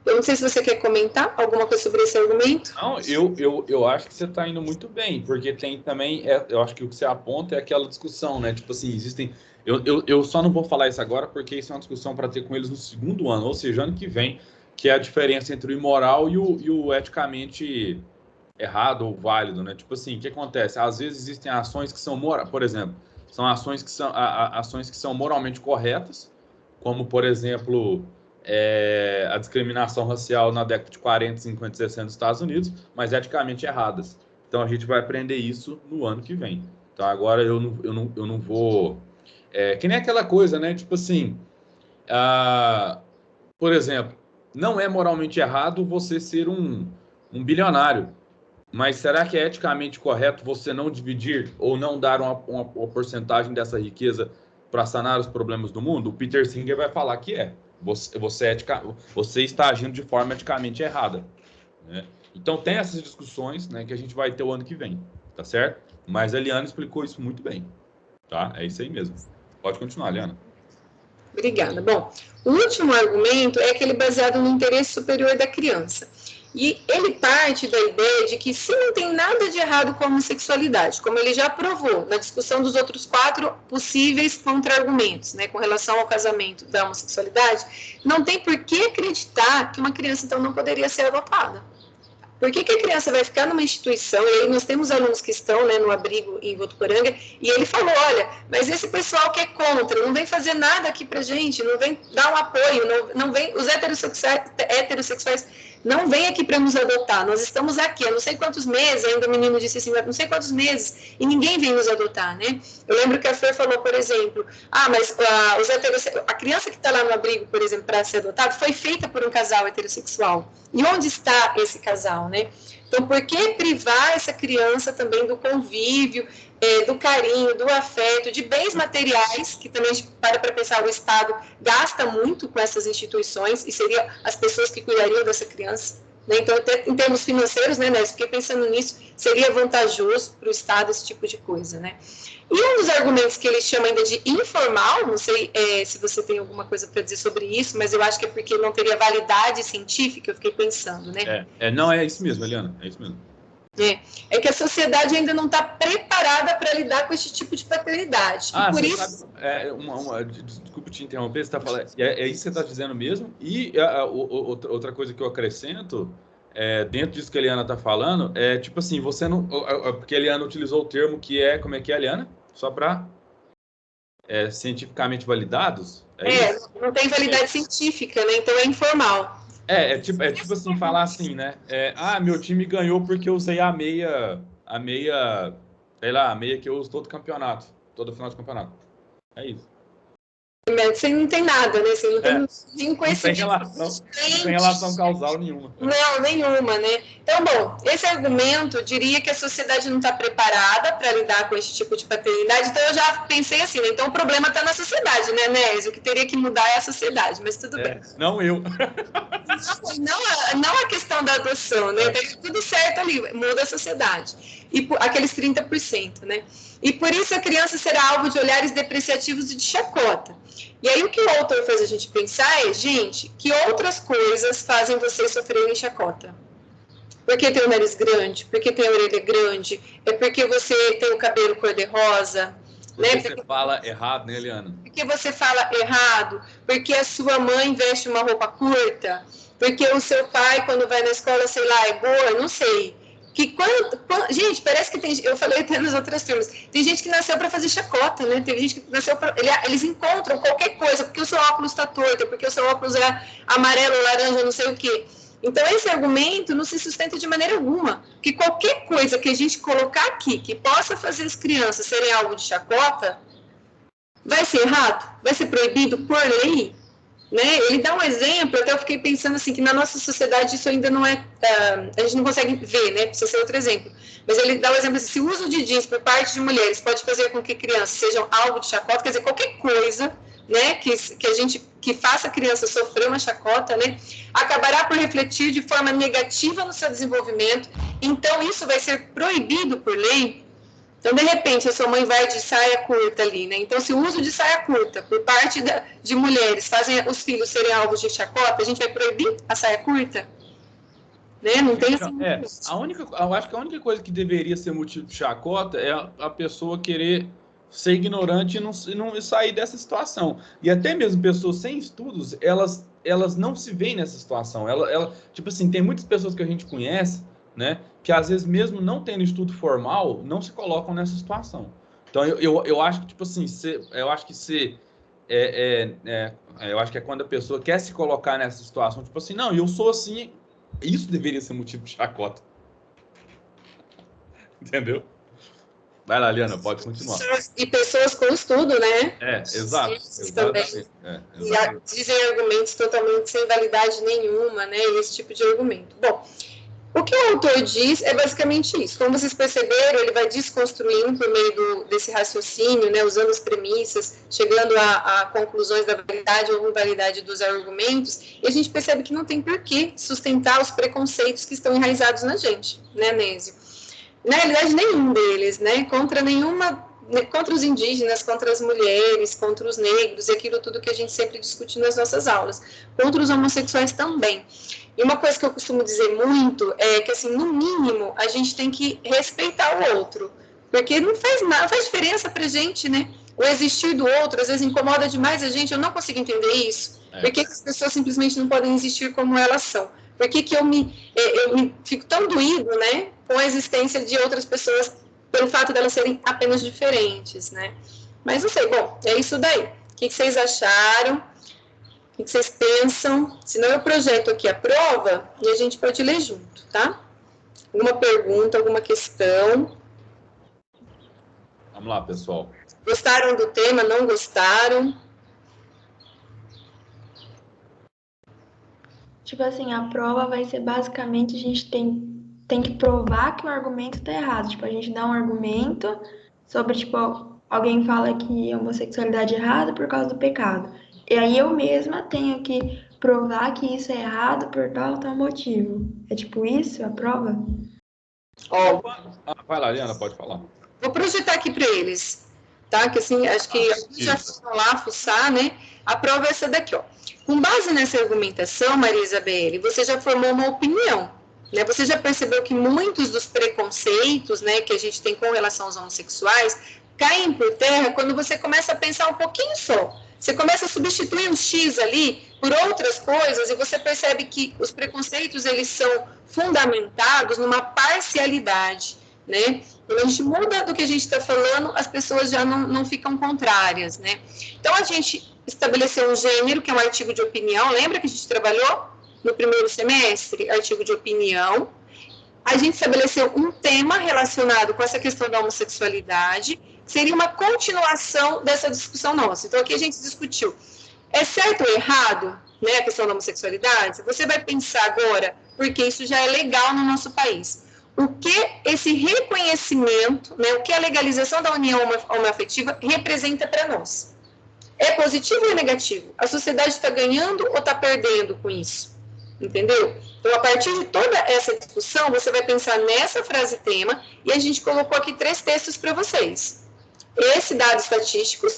Eu não sei se você quer comentar alguma coisa sobre esse argumento. Não, eu acho que você está indo muito bem, porque tem também, eu acho que o que você aponta é aquela discussão, né? Tipo assim, existem... Eu só não vou falar isso agora, porque isso é uma discussão para ter com eles no segundo ano, ou seja, ano que vem, que é a diferença entre o imoral e o eticamente errado ou válido, né? Tipo assim, o que acontece? Às vezes existem ações que são morais, por exemplo, são ações que são moralmente corretas, como, por exemplo, a discriminação racial na década de 40, 50 e 60 nos Estados Unidos, mas eticamente erradas. Então, a gente vai aprender isso no ano que vem. Então, agora eu não vou... que nem aquela coisa, né? Tipo assim, por exemplo, não é moralmente errado você ser um bilionário, mas será que é eticamente correto você não dividir ou não dar uma porcentagem dessa riqueza para sanar os problemas do mundo? O Peter Singer vai falar que é. Você está agindo de forma eticamente errada, né? Então, tem essas discussões, né, que a gente vai ter o ano que vem, tá certo? Mas a Eliana explicou isso muito bem, tá? É isso aí mesmo. Pode continuar, Eliana. Obrigada. Bom, o último argumento é aquele baseado no interesse superior da criança. E ele parte da ideia de que se não tem nada de errado com a homossexualidade, como ele já provou na discussão dos outros 4 possíveis contra-argumentos, né, com relação ao casamento da homossexualidade, não tem por que acreditar que uma criança, então, não poderia ser adotada. Por que a criança vai ficar numa instituição, e aí nós temos alunos que estão, né, no abrigo em Votuporanga, e ele falou, olha, mas esse pessoal que é contra, não vem fazer nada aqui pra gente, não vem dar um apoio, não vem, os heterossexuais não vêm aqui para nos adotar, nós estamos aqui há não sei quantos meses, ainda o menino disse assim, não sei quantos meses, e ninguém vem nos adotar, né? Eu lembro que a Flor falou, por exemplo, mas a criança que está lá no abrigo, por exemplo, para ser adotada, foi feita por um casal heterossexual. E onde está esse casal, né? Então, por que privar essa criança também do convívio, do carinho, do afeto, de bens materiais, que também, para pensar, o Estado gasta muito com essas instituições, e seriam as pessoas que cuidariam dessa criança, né? Então, até em termos financeiros, né, Nés, fiquei pensando nisso, seria vantajoso para o Estado esse tipo de coisa, né? E um dos argumentos que ele chama ainda de informal, não sei se você tem alguma coisa para dizer sobre isso, mas eu acho que é porque não teria validade científica, eu fiquei pensando, né? Não, é isso mesmo, Eliana, é isso mesmo. É que a sociedade ainda não está preparada para lidar com esse tipo de paternidade. Por isso... Desculpa te interromper, você está falando, é isso que você está dizendo mesmo, e outra coisa que eu acrescento, dentro disso que a Eliana está falando, tipo assim, você não... Porque a Eliana utilizou o termo que como é que é, Eliana? Só para... cientificamente validados? Não tem validade científica, né? Então é informal. Tipo assim, falar assim, né? Meu time ganhou porque eu usei a meia, sei lá, a meia que eu uso todo campeonato, todo final de campeonato. É isso. Você não tem nada, né? Você não tem nenhum conhecimento. Não tem relação causal nenhuma. Não, nenhuma, né? Então, bom, esse argumento diria que a sociedade não está preparada para lidar com esse tipo de paternidade, então eu já pensei assim, né? Então o problema está na sociedade, né, Nésio? O que teria que mudar é a sociedade, mas tudo bem. Não eu. Não a questão da adoção, né? Tá tudo certo ali, muda a sociedade. E aqueles 30%, né? E por isso a criança será alvo de olhares depreciativos e de chacota. E aí o que o autor faz a gente pensar gente, que outras coisas fazem vocês sofrerem chacota? Porque tem o nariz grande, porque tem a orelha grande, é porque você tem o cabelo cor-de-rosa, né? Você fala errado, né, Eliana? Porque você fala errado, porque a sua mãe veste uma roupa curta, porque o seu pai, quando vai na escola, sei lá, é gordo, não sei. Gente, parece que tem... Eu falei até nas outras turmas. Tem gente que nasceu para fazer chacota, né? Tem gente que nasceu para... Eles encontram qualquer coisa, porque o seu óculos está torto, porque o seu óculos é amarelo, laranja, não sei o quê. Então, esse argumento não se sustenta de maneira alguma. Que qualquer coisa que a gente colocar aqui, que possa fazer as crianças serem alvo de chacota, vai ser errado? Vai ser proibido por lei? Né? Ele dá um exemplo, até eu fiquei pensando assim, que na nossa sociedade isso ainda não é, a gente não consegue ver, né? Precisa ser outro exemplo. Mas ele dá o exemplo assim, se o uso de jeans por parte de mulheres pode fazer com que crianças sejam alvo de chacota, quer dizer, qualquer coisa, né, que faça a criança sofrer uma chacota, né, acabará por refletir de forma negativa no seu desenvolvimento, então isso vai ser proibido por lei. Então, de repente, a sua mãe vai de saia curta ali, né? Então, se o uso de saia curta por parte de mulheres fazem os filhos serem alvos de chacota, a gente vai proibir a saia curta? Né? Não tem assim. Eu acho que a única coisa que deveria ser motivo de chacota é a pessoa querer ser ignorante e não sair dessa situação. E até mesmo pessoas sem estudos, elas não se veem nessa situação. Tipo assim, tem muitas pessoas que a gente conhece, né, que às vezes mesmo não tendo estudo formal, não se colocam nessa situação. Então, eu acho que, tipo assim, eu acho que ser eu acho que é quando a pessoa quer se colocar nessa situação, tipo assim, não, eu sou assim, isso deveria ser motivo de chacota. Entendeu? Vai lá, Liana, pode continuar. E pessoas com estudo, né? Exato. Também. E dizem argumentos totalmente sem validade nenhuma, né? Esse tipo de argumento. Bom, o que o autor diz é basicamente isso. Como vocês perceberam, ele vai desconstruindo por meio desse raciocínio, né, usando as premissas, chegando a conclusões da validade ou invalidade dos argumentos, e a gente percebe que não tem por que sustentar os preconceitos que estão enraizados na gente, né, Nézio? Na realidade, nenhum deles, né, contra os indígenas, contra as mulheres, contra os negros, e aquilo tudo que a gente sempre discute nas nossas aulas, contra os homossexuais também. E uma coisa que eu costumo dizer muito é que, assim, no mínimo, a gente tem que respeitar o outro, porque não faz nada, não faz diferença pra gente, né? O existir do outro, às vezes, incomoda demais a gente, eu não consigo entender isso. Por que as pessoas simplesmente não podem existir como elas são? Por que eu me fico tão doído, né, com a existência de outras pessoas, pelo fato de elas serem apenas diferentes, né? Mas não sei, bom, é isso daí. O que vocês acharam? O que vocês pensam? Senão eu projeto aqui a prova e a gente pode ler junto, tá? Alguma pergunta, alguma questão? Vamos lá, pessoal. Gostaram do tema, não gostaram? Tipo assim, a prova vai ser basicamente, a gente tem que provar que o argumento tá errado. Tipo, a gente dá um argumento sobre, tipo, alguém fala que a homossexualidade é errada por causa do pecado. E aí eu mesma tenho que provar que isso é errado por tal motivo. É tipo isso, a prova? Vai lá, Liana, pode falar. Vou projetar aqui para eles, tá? Que assim, acho que já foram lá fuçar, né? A prova é essa daqui, ó. Com base nessa argumentação, Maria Isabelle, você já formou uma opinião, né? Você já percebeu que muitos dos preconceitos, né, que a gente tem com relação aos homossexuais caem por terra quando você começa a pensar um pouquinho só. Você começa a substituir um X ali por outras coisas e você percebe que os preconceitos, eles são fundamentados numa parcialidade, né? Quando a gente muda do que a gente está falando, as pessoas já não ficam contrárias, né? Então, a gente estabeleceu um gênero, que é um artigo de opinião. Lembra que a gente trabalhou no primeiro semestre? Artigo de opinião. A gente estabeleceu um tema relacionado com essa questão da homossexualidade, seria uma continuação dessa discussão nossa. Então, aqui a gente discutiu, é certo ou errado, né, a questão da homossexualidade? Você vai pensar agora, porque isso já é legal no nosso país. O que esse reconhecimento, né, o que a legalização da união homoafetiva representa para nós? É positivo ou é negativo? A sociedade está ganhando ou está perdendo com isso? Entendeu? Então, a partir de toda essa discussão, você vai pensar nessa frase tema, e a gente colocou aqui 3 textos para vocês. Esse dado estatístico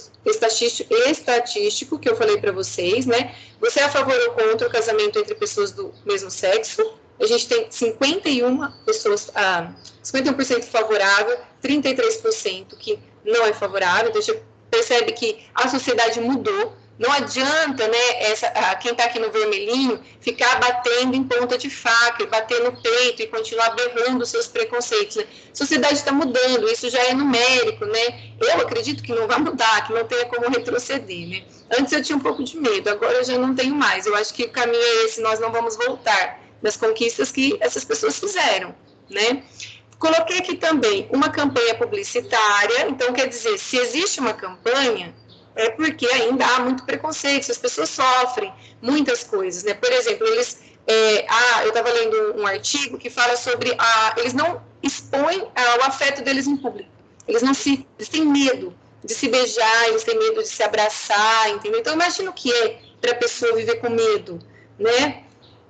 que eu falei para vocês, né? Você é a favor ou contra o casamento entre pessoas do mesmo sexo? A gente tem 51% favorável, 33% que não é favorável. Então, a gente percebe que a sociedade mudou. Não adianta, né, quem está aqui no vermelhinho ficar batendo em ponta de faca, e bater no peito e continuar berrando os seus preconceitos. Né? A sociedade está mudando, isso já é numérico, né? Eu acredito que não vai mudar, que não tenha como retroceder, né? Antes eu tinha um pouco de medo, agora eu já não tenho mais. Eu acho que o caminho é esse, nós não vamos voltar das conquistas que essas pessoas fizeram, né? Coloquei aqui também uma campanha publicitária. Então, quer dizer, se existe uma campanha, é porque ainda há muito preconceito, as pessoas sofrem muitas coisas, né? Por exemplo, eu estava lendo um artigo que fala sobre eles não expõem o afeto deles em público. Eles têm medo de se beijar, eles têm medo de se abraçar, entendeu? Então, imagina o que é para a pessoa viver com medo, né?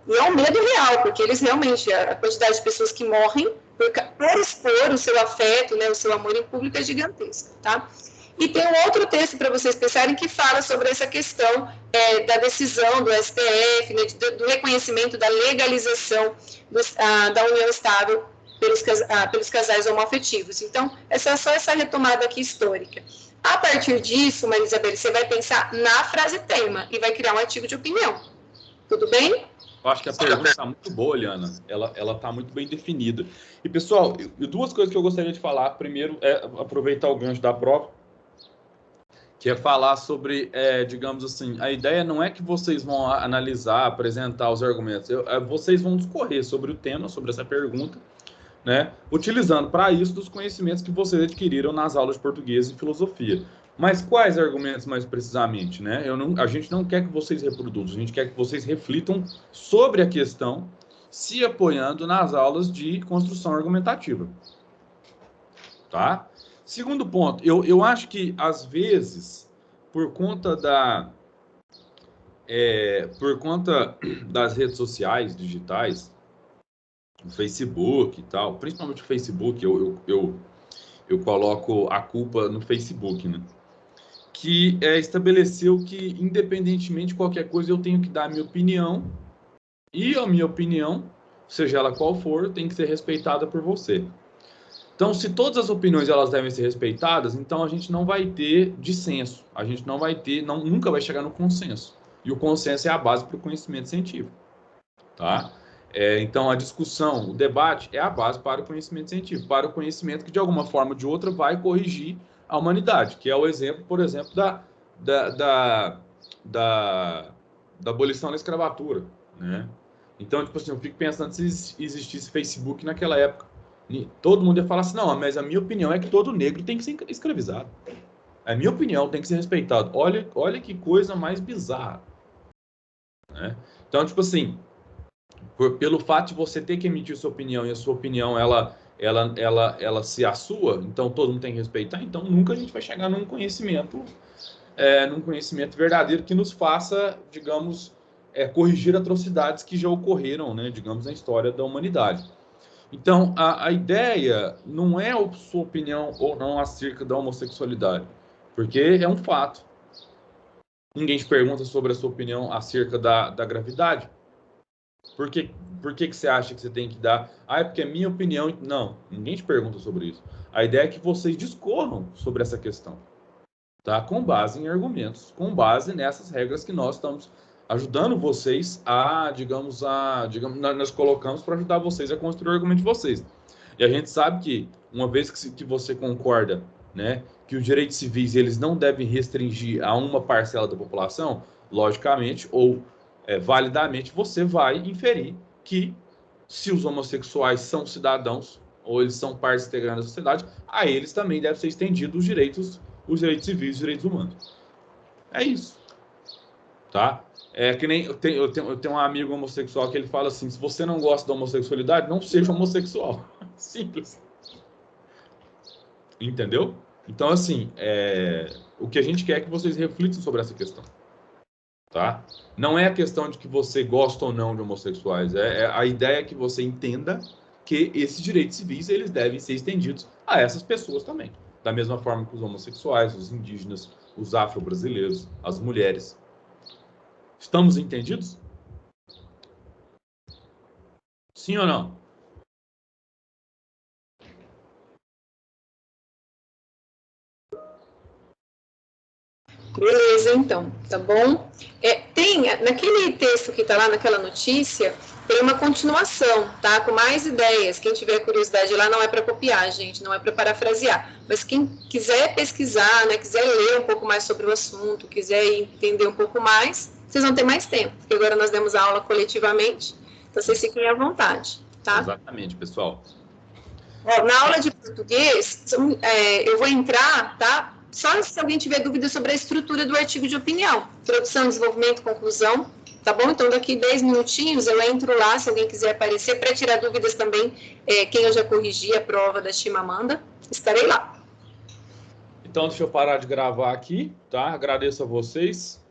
E é um medo real, porque eles realmente, a quantidade de pessoas que morrem por expor o seu afeto, né, o seu amor em público é gigantesca, tá? E tem um outro texto para vocês pensarem que fala sobre essa questão da decisão do STF, né, do reconhecimento da legalização da união estável pelos casais homoafetivos. Então, só essa retomada aqui histórica. A partir disso, Maria Isabelle, você vai pensar na frase tema e vai criar um artigo de opinião. Tudo bem? Eu acho que a pergunta está muito boa, Liana. Ela está muito bem definida. E, pessoal, 2 coisas que eu gostaria de falar. Primeiro, é aproveitar o gancho da prova, que que é falar sobre, digamos assim, a ideia não é que vocês vão analisar, apresentar os argumentos, vocês vão discorrer sobre o tema, sobre essa pergunta, né, utilizando para isso dos conhecimentos que vocês adquiriram nas aulas de português e filosofia. Mas quais argumentos mais precisamente, né? A gente não quer que vocês reproduzam, a gente quer que vocês reflitam sobre a questão, se apoiando nas aulas de construção argumentativa. Tá? Segundo ponto, eu acho que, às vezes, por conta das redes sociais digitais, o Facebook e tal, principalmente o Facebook, eu coloco a culpa no Facebook, né? Que estabeleceu que, independentemente de qualquer coisa, eu tenho que dar a minha opinião, e a minha opinião, seja ela qual for, tem que ser respeitada por você. Então, se todas as opiniões elas devem ser respeitadas, então a gente não vai ter dissenso, a gente não vai ter, nunca vai chegar no consenso. E o consenso é a base para o conhecimento científico, tá? Então, a discussão, o debate é a base para o conhecimento científico, para o conhecimento que, de alguma forma ou de outra, vai corrigir a humanidade, que é o exemplo, por exemplo, da abolição da escravatura, né? Então, tipo assim, eu fico pensando se existisse Facebook naquela época, todo mundo ia falar assim, não, mas a minha opinião é que todo negro tem que ser escravizado. A minha opinião tem que ser respeitado. Olha que coisa mais bizarra, né? Então, tipo assim, pelo fato de você ter que emitir sua opinião e a sua opinião ela se a sua, então todo mundo tem que respeitar, então nunca a gente vai chegar num conhecimento verdadeiro que nos faça, digamos, corrigir atrocidades que já ocorreram, né, digamos, na história da humanidade. Então, a ideia não é a sua opinião ou não acerca da homossexualidade, porque é um fato. Ninguém te pergunta sobre a sua opinião acerca da gravidade. Por que você acha que você tem que dar? É porque é minha opinião. Não, ninguém te pergunta sobre isso. A ideia é que vocês discorram sobre essa questão, tá? Com base em argumentos, com base nessas regras que nós estamos ajudando vocês digamos, nós colocamos para ajudar vocês a construir o argumento de vocês. E a gente sabe que, uma vez que você concorda, né, que os direitos civis eles não devem restringir a uma parcela da população, logicamente, ou validamente, você vai inferir que, se os homossexuais são cidadãos, ou eles são partes integrantes da sociedade, a eles também deve ser estendido os direitos civis e os direitos humanos. É isso. Tá? Que nem eu tenho um amigo homossexual que ele fala assim, se você não gosta da homossexualidade, não seja homossexual. Simples. Entendeu? Então, assim, o que a gente quer é que vocês reflitam sobre essa questão. Tá? Não é a questão de que você gosta ou não de homossexuais, a ideia é que você entenda que esses direitos civis eles devem ser estendidos a essas pessoas também, da mesma forma que os homossexuais, os indígenas, os afro-brasileiros, as mulheres. Estamos entendidos? Sim ou não? Beleza, então, tá bom? Naquele texto que está lá naquela notícia, tem uma continuação, tá? Com mais ideias. Quem tiver curiosidade lá, não é para copiar, gente, não é para parafrasear. Mas quem quiser pesquisar, né, quiser ler um pouco mais sobre o assunto, quiser entender um pouco mais, vocês vão ter mais tempo, porque agora nós demos a aula coletivamente, então vocês fiquem à vontade, tá? Exatamente, pessoal. Na aula de português, eu vou entrar, tá? Só se alguém tiver dúvida sobre a estrutura do artigo de opinião. Introdução, desenvolvimento, conclusão, tá bom? Então, daqui 10 minutinhos eu entro lá, se alguém quiser aparecer, para tirar dúvidas também, quem eu já corrigi a prova da Chimamanda, estarei lá. Então, deixa eu parar de gravar aqui, tá? Agradeço a vocês.